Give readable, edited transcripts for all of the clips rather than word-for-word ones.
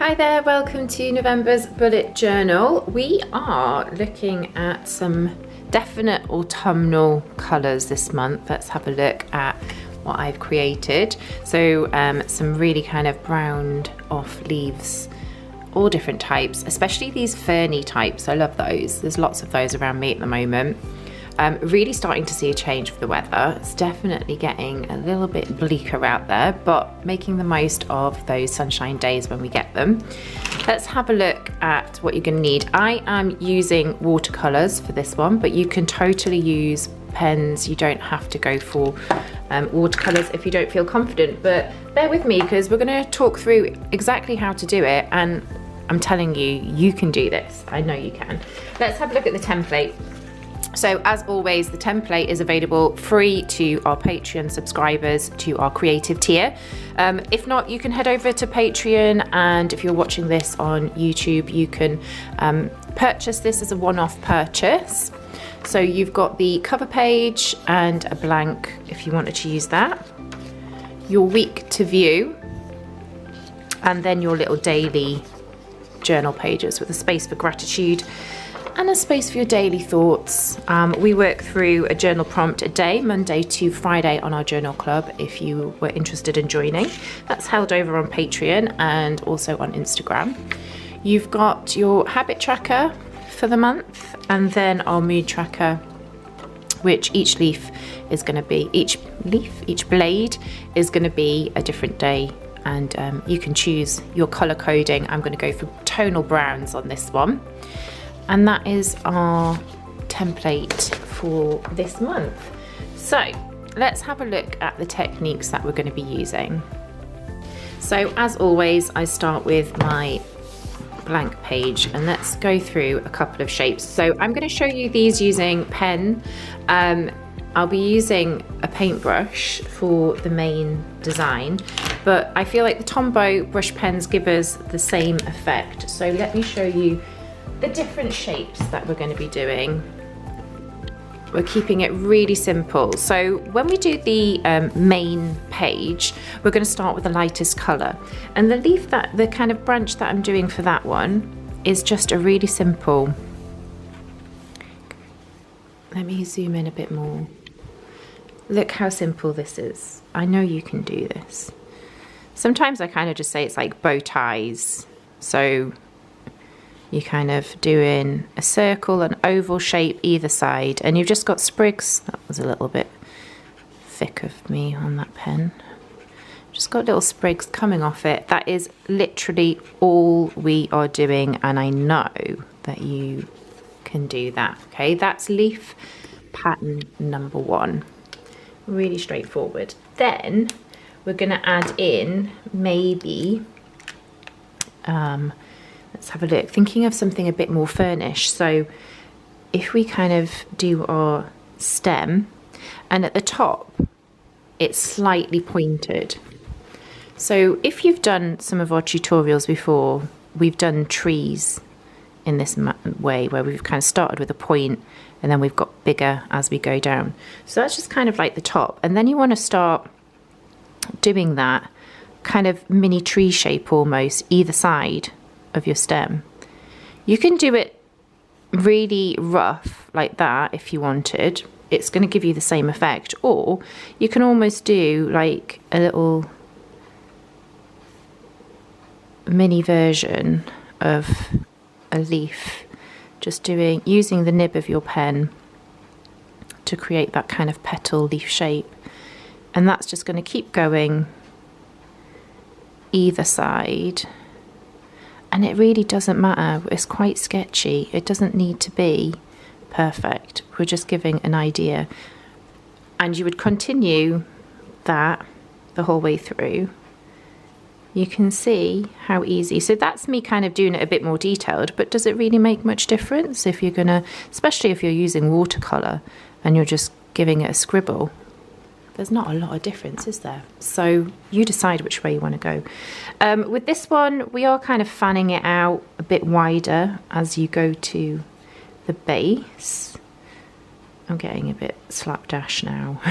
Hi there, welcome to November's bullet journal. We are looking at some definite autumnal colours this month. Let's have a look at what I've created. So some really kind of browned off leaves, all different types, especially these ferny types. I love those. There's lots of those around me at the moment. Really starting to see a change for the weather. It's definitely getting a little bit bleaker out there, but making the most of those sunshine days when we get them. Let's have a look at what you're going to need. I am using watercolors for this one, but you can totally use pens. You don't have to go for watercolors if you don't feel confident, but bear with me because we're going to talk through exactly how to do it, and I'm telling you, you can do this. I know you can. Let's have a look at the template. So as always, the template is available free to our Patreon subscribers, to our creative tier. If not, you can head over to Patreon, and if you're watching this on YouTube, you can purchase this as a one-off purchase. So you've got the cover page and a blank if you wanted to use that, your week to view, and then your little daily journal pages with a space for gratitude and a space for your daily thoughts. We work through a journal prompt a day, Monday to Friday, on our journal club if you were interested in joining. That's held over on Patreon and also on Instagram. You've got your habit tracker for the month, and then our mood tracker, which each leaf is going to be, each blade is going to be a different day, and you can choose your color coding. I'm going to go for tonal browns on this one. And that is our template for this month. So let's have a look at the techniques that we're going to be using. So as always, I start with my blank page, and let's go through a couple of shapes. So I'm going to show you these using pen. I'll be using a paintbrush for the main design, but I feel like the Tombow brush pens give us the same effect. So let me show you the different shapes that we're going to be doing. We're keeping it really simple. So when we do the main page, we're going to start with the lightest color, and the leaf, that the kind of branch that I'm doing for that one, is just a really simple. Let me zoom in a bit more. Look how simple this is. I know you can do this. Sometimes I kind of just say it's like bow ties. So you're kind of doing a circle, an oval shape either side, and you've just got sprigs. That was a little bit thick of me on that pen. Just got little sprigs coming off it. That is literally all we are doing, and I know that you can do that. Okay, that's leaf pattern number 1. Really straightforward. Then we're going to add in maybe let's have a look, thinking of something a bit more furnish. So if we kind of do our stem, and at the top it's slightly pointed. So if you've done some of our tutorials before, we've done trees in this way, where we've kind of started with a point and then we've got bigger as we go down. So that's just kind of like the top, and then you want to start doing that kind of mini tree shape almost either side of your stem. You can do it really rough like that if you wanted. It's going to give you the same effect, or you can almost do like a little mini version of a leaf, just using the nib of your pen to create that kind of petal leaf shape, and that's just going to keep going either side. And it really doesn't matter, it's quite sketchy. It doesn't need to be perfect. We're just giving an idea. And you would continue that the whole way through. You can see how easy. So that's me kind of doing it a bit more detailed, but does it really make much difference if you're gonna, especially if you're using watercolor and you're just giving it a scribble? There's not a lot of difference, is there? So you decide which way you want to go. With this one, we are kind of fanning it out a bit wider as you go to the base. I'm getting a bit slapdash now.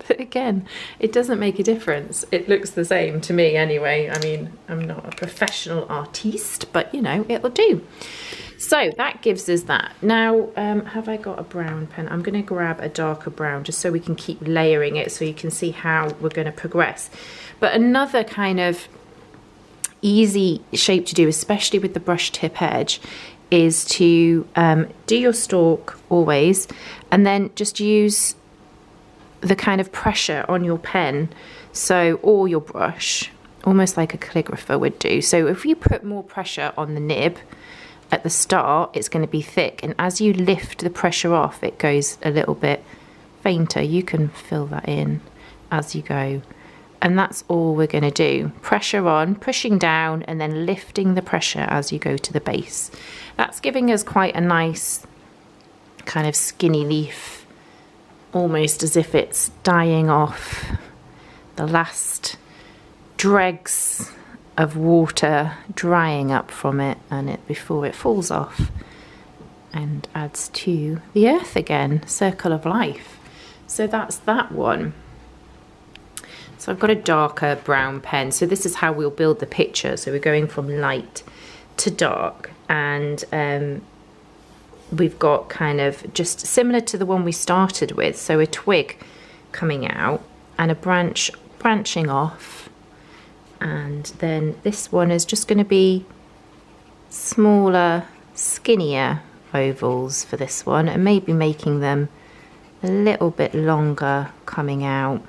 But again, it doesn't make a difference. It looks the same to me anyway. I mean, I'm not a professional artiste, but you know, it'll do. So that gives us that. Now, have I got a brown pen? I'm going to grab a darker brown just so we can keep layering it so you can see how we're going to progress. But another kind of easy shape to do, especially with the brush tip edge, is to do your stalk always, and then just use the kind of pressure on your pen, so, or your brush, almost like a calligrapher would do. So if you put more pressure on the nib at the start, it's going to be thick, and as you lift the pressure off, it goes a little bit fainter. You can fill that in as you go. And that's all we're going to do. Pressure on, pushing down, and then lifting the pressure as you go to the base. That's giving us quite a nice kind of skinny leaf, almost as if it's dying off. The last dregs of water drying up from it, and it before it falls off and adds to the earth again. Circle of life. So that's that one. So I've got a darker brown pen. So this is how we'll build the picture. So we're going from light to dark, and we've got kind of just similar to the one we started with. So a twig coming out and a branch branching off. And then this one is just going to be smaller, skinnier ovals for this one, and maybe making them a little bit longer coming out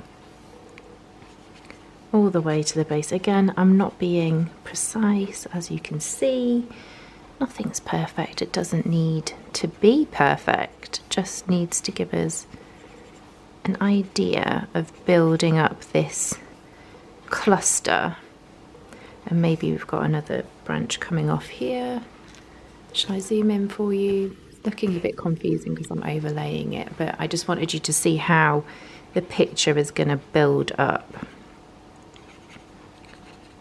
all the way to the base. Again, I'm not being precise, as you can see. Nothing's perfect. It doesn't need to be perfect. It just needs to give us an idea of building up this cluster. And maybe we've got another branch coming off here. Shall I zoom in for you? It's looking a bit confusing because I'm overlaying it, but I just wanted you to see how the picture is going to build up.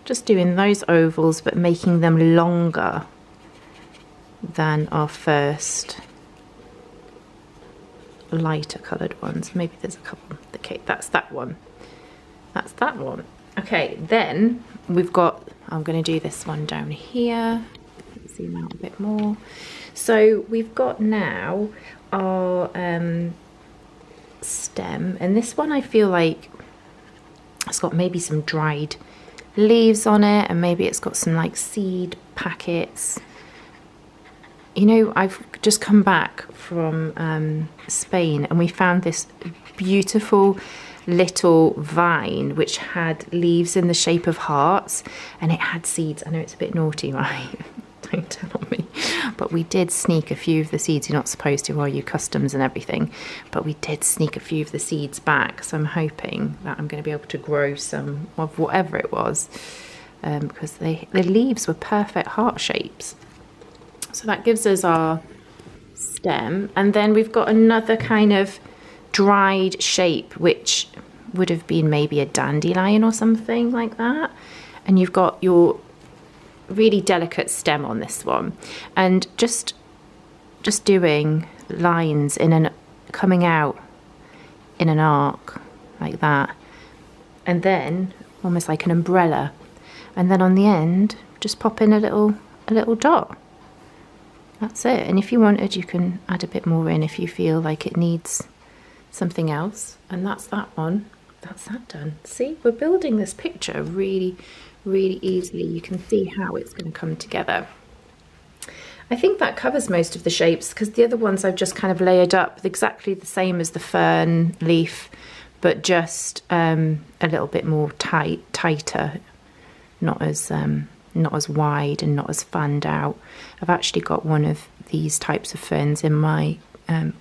Just doing those ovals, but making them longer than our first lighter coloured ones. Maybe there's a couple. Okay, that's that one. That's that one. Okay, then we've got, I'm going to do this one down here. Zoom out a bit more. So we've got now our stem, and this one I feel like it's got maybe some dried leaves on it, and maybe it's got some like seed packets. You know, I've just come back from Spain, and we found this beautiful little vine which had leaves in the shape of hearts, and it had seeds. I know it's a bit naughty, right? Don't tell on me. But we did sneak a few of the seeds. You're not supposed to, are you? Customs and everything. But we did sneak a few of the seeds back. So I'm hoping that I'm going to be able to grow some of whatever it was, because the leaves were perfect heart shapes. So that gives us our stem. And then we've got another kind of dried shape, which would have been maybe a dandelion or something like that. And you've got your really delicate stem on this one, and just doing lines in an coming out in an arc like that, and then almost like an umbrella, and then on the end just pop in a little dot. That's it. And if you wanted, you can add a bit more in if you feel like it needs something else. And that's that one. That's that done. See, we're building this picture really easily. You can see how it's going to come together. I think that covers most of the shapes, because the other ones I've just kind of layered up exactly the same as the fern leaf, but just a little bit more tighter, not as wide and not as fanned out. I've actually got one of these types of ferns in my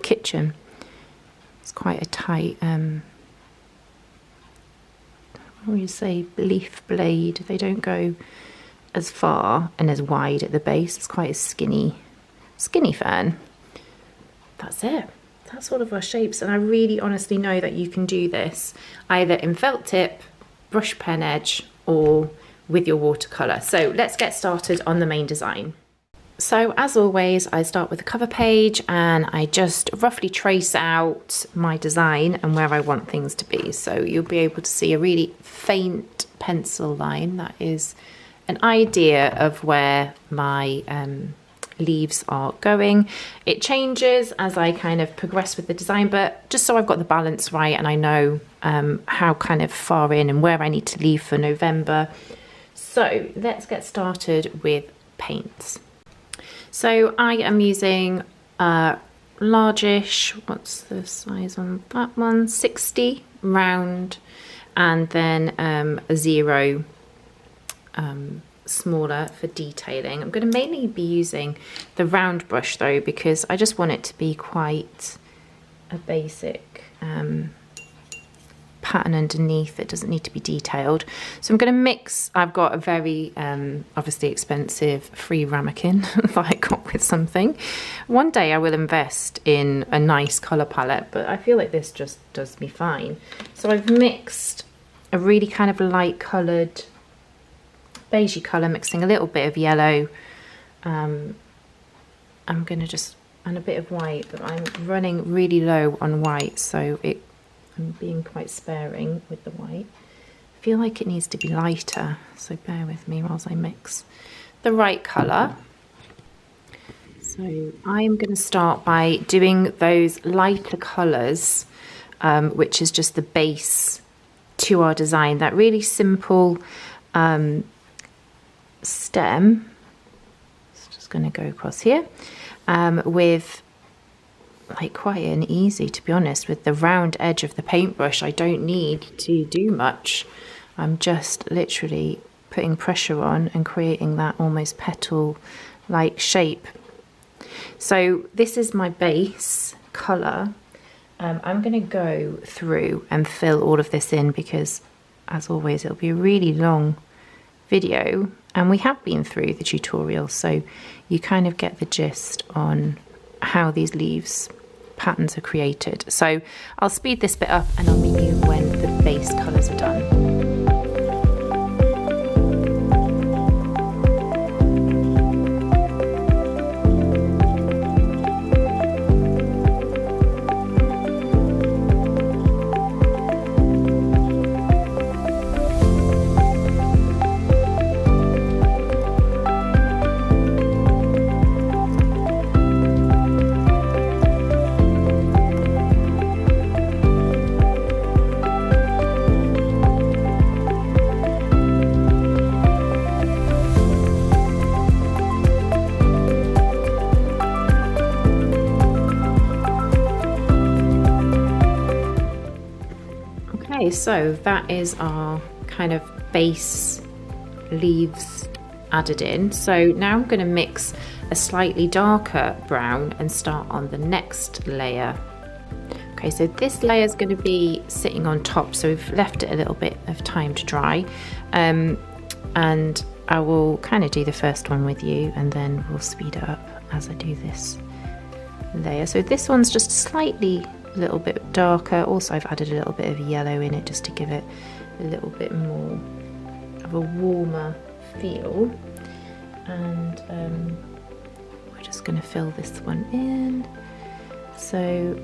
kitchen. It's quite a tight what do you say, leaf blade. They don't go as far and as wide at the base. It's quite a skinny fern. That's it. That's all of our shapes, and I really honestly know that you can do this either in felt tip, brush pen edge, or with your watercolour. So let's get started on the main design. So as always, I start with the cover page and I just roughly trace out my design and where I want things to be. So you'll be able to see a really faint pencil line. That is an idea of where my leaves are going. It changes as I kind of progress with the design, but just so I've got the balance right and I know how kind of far in and where I need to leave for November. So let's get started with paints. So I am using largish, what's the size on that one? 60 round, and then a 0 smaller for detailing. I'm going to mainly be using the round brush though, because I just want it to be quite a basic pattern underneath. It doesn't need to be detailed. So I'm going to mix. I've got a very obviously expensive free ramekin that I got with something. One day I will invest in a nice colour palette, but I feel like this just does me fine. So I've mixed a really kind of light coloured beigey colour, mixing a little bit of yellow. I'm going to just, and a bit of white, but I'm running really low on white, so I'm being quite sparing with the white. I feel like it needs to be lighter, so bear with me whilst I mix the right colour. So I'm going to start by doing those lighter colours, which is just the base to our design. That really simple stem. It's just going to go across here with like quite an easy, to be honest, with the round edge of the paintbrush. I don't need to do much. I'm just literally putting pressure on and creating that almost petal like shape. So this is my base colour. I'm going to go through and fill all of this in because, as always, it'll be a really long video and we have been through the tutorial, so you kind of get the gist on how these leaves patterns are created. So I'll speed this bit up and I'll meet you when the base colours are done. So that is our kind of base leaves added in. So now I'm going to mix a slightly darker brown and start on the next layer. Okay, so this layer is going to be sitting on top, so we've left it a little bit of time to dry, and I will kind of do the first one with you and then we'll speed it up as I do this layer. So this one's just slightly a little bit darker. Also, I've added a little bit of yellow in it just to give it a little bit more of a warmer feel. And we're just going to fill this one in. So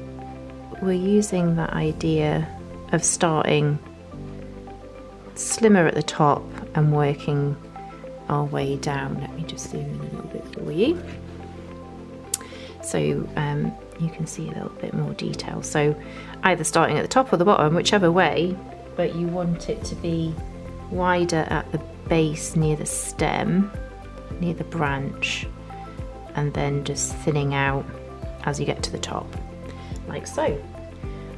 we're using that idea of starting slimmer at the top and working our way down. Let me just zoom in a little bit for you. So you can see a little bit more detail. So either starting at the top or the bottom, whichever way, but you want it to be wider at the base near the stem, near the branch, and then just thinning out as you get to the top, like so.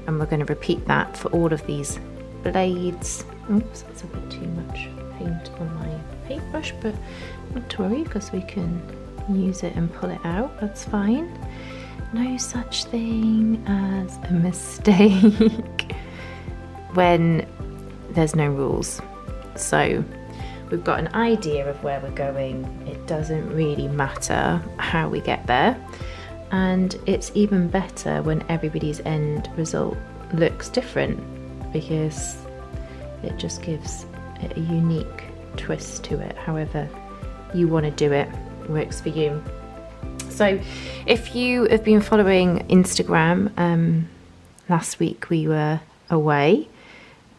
And we're going to repeat that for all of these blades. Oops, that's a bit too much paint on my paintbrush, but not to worry because we can use it and pull it out. That's fine. No such thing as a mistake when there's no rules. So we've got an idea of where we're going. It doesn't really matter how we get there, and it's even better when everybody's end result looks different because it just gives it a unique twist to it. However you want to do it works for you. So if you have been following Instagram, last week we were away.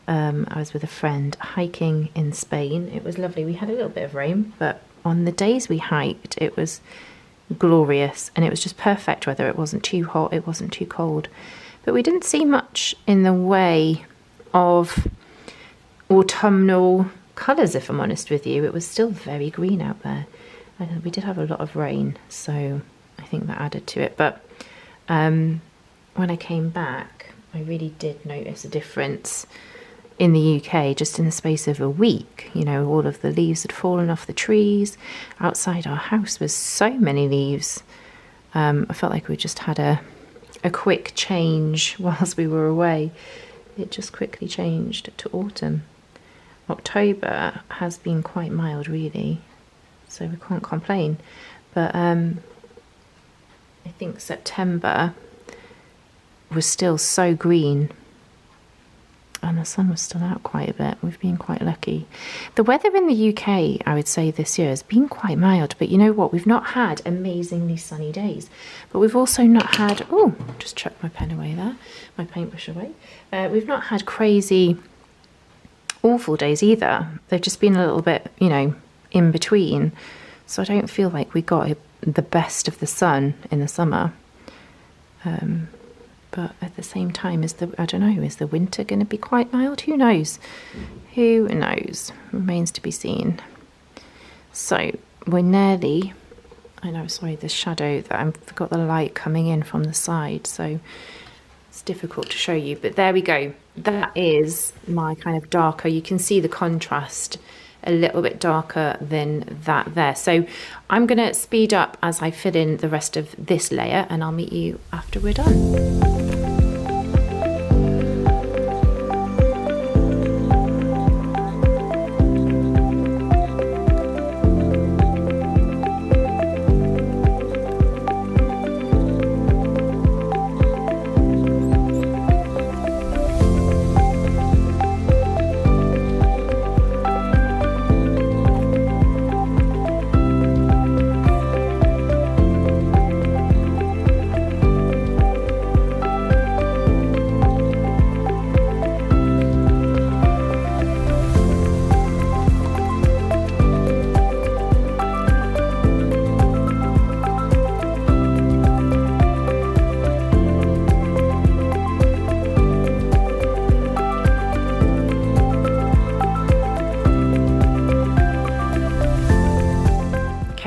I was with a friend hiking in Spain. It was lovely. We had a little bit of rain, but on the days we hiked, it was glorious and it was just perfect weather. It wasn't too hot, it wasn't too cold. But we didn't see much in the way of autumnal colours, if I'm honest with you. It was still very green out there. And we did have a lot of rain, so I think that added to it. But when I came back, I really did notice a difference in the UK just in the space of a week. You know, all of the leaves had fallen off the trees. Outside our house was so many leaves. I felt like we just had a quick change whilst we were away. It just quickly changed to autumn. October has been quite mild really, so we can't complain. But I think September was still so green and the sun was still out quite a bit. We've been quite lucky. The weather in the UK, I would say this year, has been quite mild, but you know what? We've not had amazingly sunny days, but we've also not had, oh, just chucked my pen away there, my paintbrush away. We've not had crazy, awful days either. They've just been a little bit, you know, in between. So I don't feel like we got the best of the sun in the summer. But at the same time, I don't know, is the winter going to be quite mild? Who knows? Who knows? Remains to be seen. So we're nearly, I know, sorry, the shadow, that I've got the light coming in from the side, so it's difficult to show you, but there we go. That is my kind of darker, you can see the contrast a little bit darker than that there. So I'm going to speed up as I fill in the rest of this layer, and I'll meet you after we're done.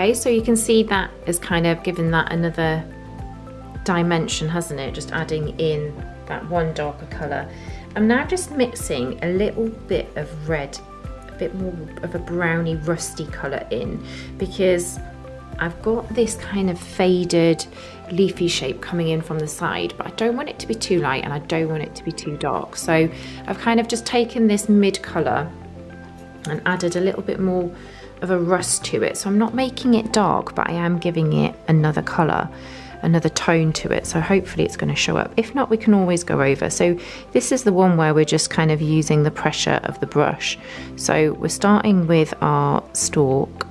Okay, so you can see that has kind of given that another dimension, hasn't it? Just adding in that one darker colour. I'm now just mixing a little bit of red, a bit more of a browny rusty colour in, because I've got this kind of faded leafy shape coming in from the side, but I don't want it to be too light and I don't want it to be too dark. So I've kind of just taken this mid colour and added a little bit more of a rust to it. So I'm not making it dark, but I am giving it another colour, another tone to it. So hopefully it's going to show up. If not, we can always go over. So this is the one where we're just kind of using the pressure of the brush. So we're starting with our stalk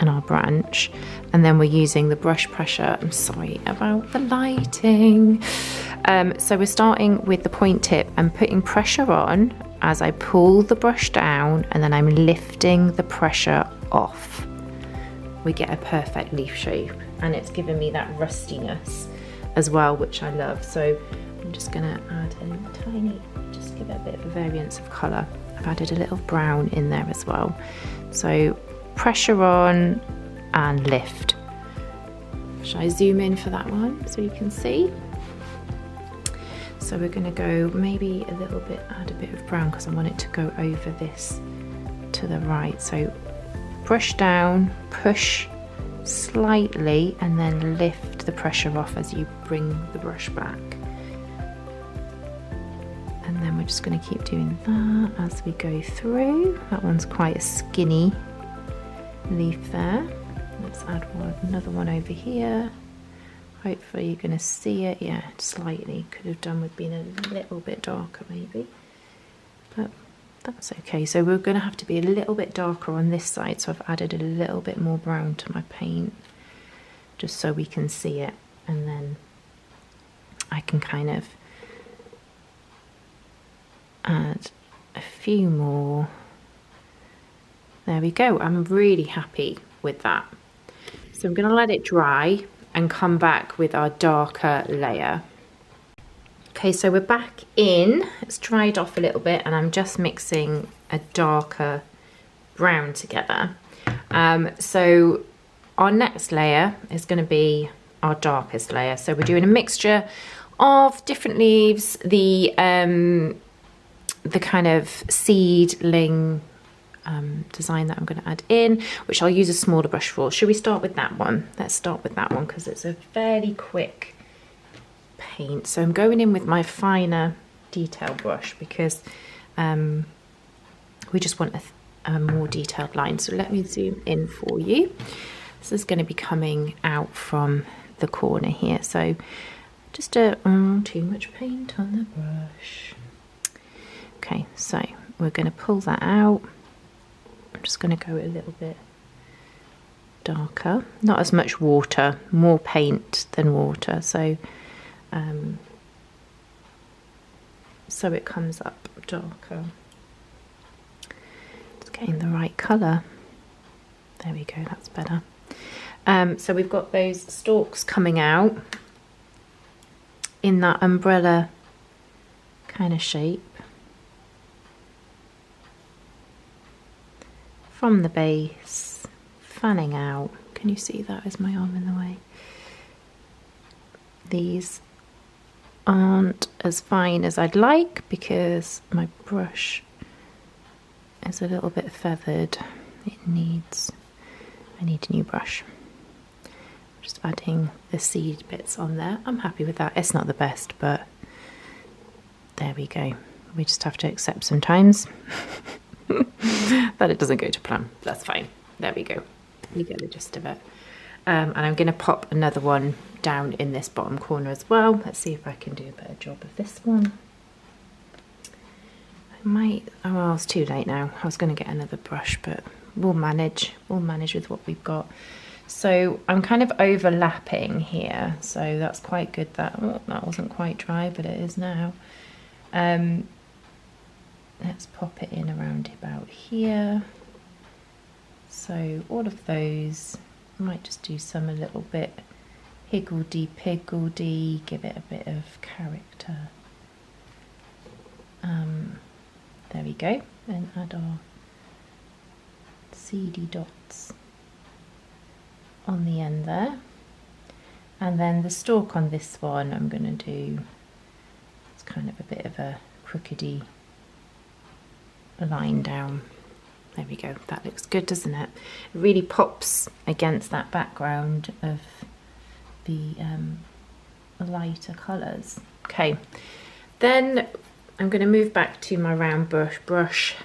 and our branch, and then we're using the brush pressure. I'm sorry about the lighting. So we're starting with the point tip and putting pressure on as I pull the brush down, and then I'm lifting the pressure off. We get a perfect leaf shape, and it's given me that rustiness as well, which I love. So I'm just gonna add a tiny, just give it a bit of a variance of colour. I've added a little brown in there as well. So pressure on and lift. Shall I zoom in for that one so you can see? So we're going to go maybe a little bit, add a bit of brown because I want it to go over this to the right. So brush down, push slightly, and then lift the pressure off as you bring the brush back. And then we're just going to keep doing that as we go through. That one's quite a skinny leaf there. Let's add another one over here. Hopefully you're going to see it. Yeah, slightly. Could have done with being a little bit darker maybe, but that's okay. So we're going to have to be a little bit darker on this side, so I've added a little bit more brown to my paint. just so we can see it, and then I can kind of add a few more. There we go. I'm really happy with that. So I'm going to let it dry and come back with our darker layer. Okay, so we're back in. It's dried off a little bit and I'm just mixing a darker brown together. So our next layer is going to be our darkest layer. So we're doing a mixture of different leaves, the kind of seedling design that I'm going to add in, which I'll use a smaller brush for. Should we start with that one? Let's start with that one because it's a fairly quick paint. So I'm going in with my finer detail brush because we just want a more detailed line. So let me zoom in for you. This is going to be coming out from the corner here. So just too much paint on the brush. Okay, so we're going to pull that out. I'm just going to go a little bit darker. Not as much water, more paint than water. So so it comes up darker. Just getting the right colour. There we go, that's better. So we've got those stalks coming out in that umbrella kind of shape from the base, fanning out. Can you see that? Is my arm in the way? These aren't as fine as I'd like because my brush is a little bit feathered. I need a new brush. Just adding the seed bits on there. I'm happy with that. It's not the best, but there we go. We just have to accept sometimes that it doesn't go to plan. That's fine. There we go. You get the gist of it. And I'm going to pop another one down in this bottom corner as well. Let's see if I can do a better job of this one. I might, oh well, it's too late now. I was going to get another brush, but we'll manage with what we've got. So I'm kind of overlapping here, so that's quite good. That wasn't quite dry, but it is now. Let's pop it in around about here. So all of those, I might just do some a little bit higgledy-piggledy, give it a bit of character. There we go, and add our seedy dots on the end there. And then the stalk on this one I'm going to do, it's kind of a bit of a crookedy line down. There we go, that looks good, doesn't it? It really pops against that background of the lighter colours. Okay, then I'm going to move back to my round brush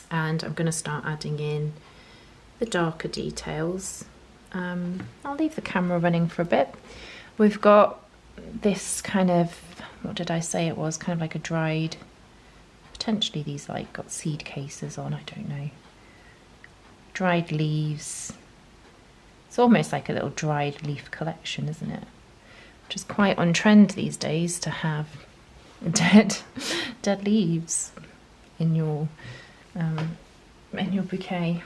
and I'm going to start adding in the darker details. I'll leave the camera running for a bit. We've got this kind of, what did I say it was? Kind of like a dried, potentially these like got seed cases on, I don't know. Dried leaves. It's almost like a little dried leaf collection, isn't it? Which is quite on trend these days to have dead leaves in your bouquet.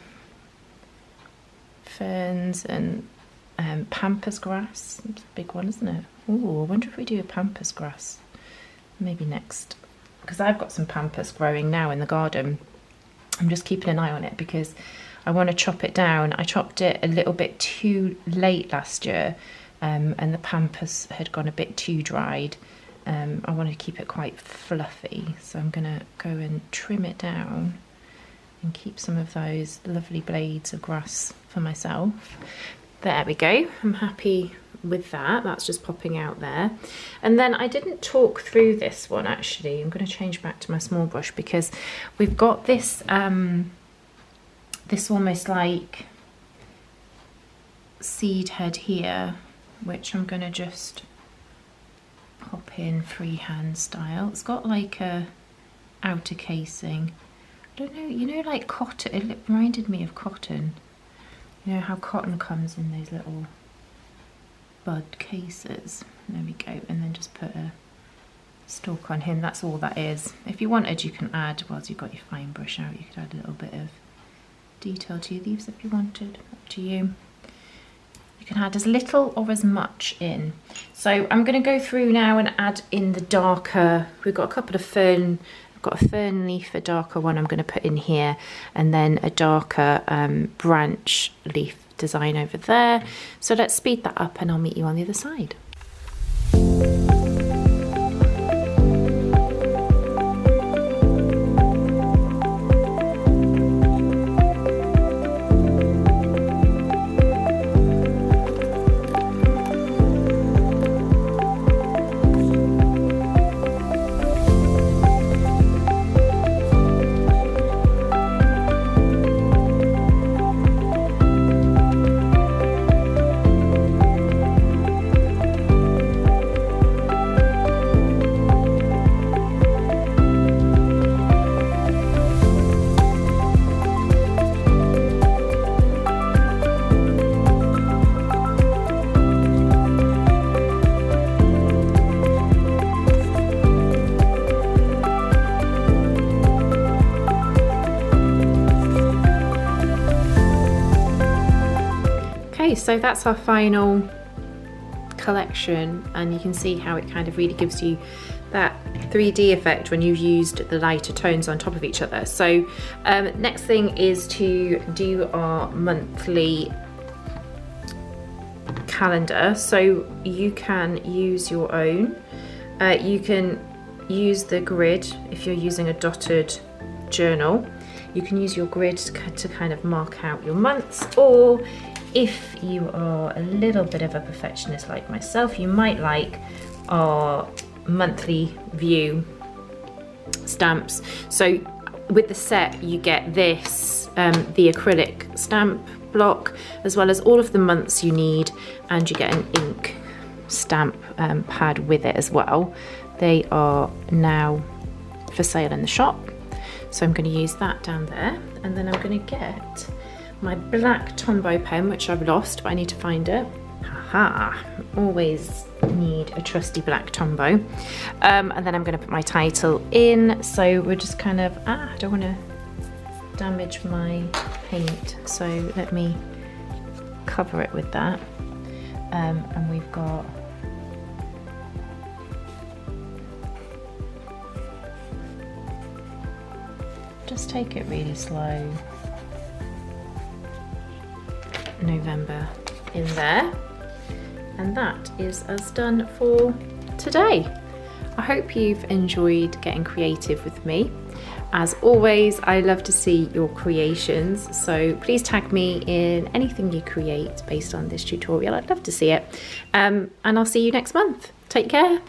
Ferns and pampas grass. It's a big one, isn't it? Oh, I wonder if we do a pampas grass maybe next, because I've got some pampas growing now in the garden. I'm just keeping an eye on it because I want to chop it down. I chopped it a little bit too late last year, and the pampas had gone a bit too dried. I want to keep it quite fluffy, so I'm going to go and trim it down and keep some of those lovely blades of grass for myself. There we go, I'm happy with that. That's just popping out there. And then I didn't talk through this one actually. I'm going to change back to my small brush because we've got this this almost like seed head here, which I'm going to just pop in freehand style. It's got like a outer casing. I don't know, you know, like cotton. It reminded me of cotton. You know how cotton comes in those little bud cases. There we go, and then just put a stalk on him. That's all that is. If you wanted, you can add, whilst you've got your fine brush out, you could add a little bit of detail to your leaves if you wanted. Up to you. You can add as little or as much in. So I'm going to go through now and add in the darker. We've got a couple of fern. I've got a fern leaf, a darker one I'm going to put in here, and then a darker branch leaf design over there. So let's speed that up and I'll meet you on the other side. So that's our final collection, and you can see how it kind of really gives you that 3D effect when you've used the lighter tones on top of each other. So next thing is to do our monthly calendar. So you can use your own. You can use the grid if you're using a dotted journal. You can use your grid to kind of mark out your months, or if you are a little bit of a perfectionist like myself, you might like our monthly view stamps. So with the set, you get this, the acrylic stamp block, as well as all of the months you need, and you get an ink stamp pad with it as well. They are now for sale in the shop. So I'm going to use that down there, and then I'm going to get my black Tombow pen, which I've lost, but I need to find it. Haha, always need a trusty black Tombow. And then I'm going to put my title in. So we're just kind of, I don't want to damage my paint, so let me cover it with that. And we've got just take it really slow. November in there, and that is us done for today. I hope you've enjoyed getting creative with me. As always, I love to see your creations, so please tag me in anything you create based on this tutorial. I'd love to see it, and I'll see you next month. Take care.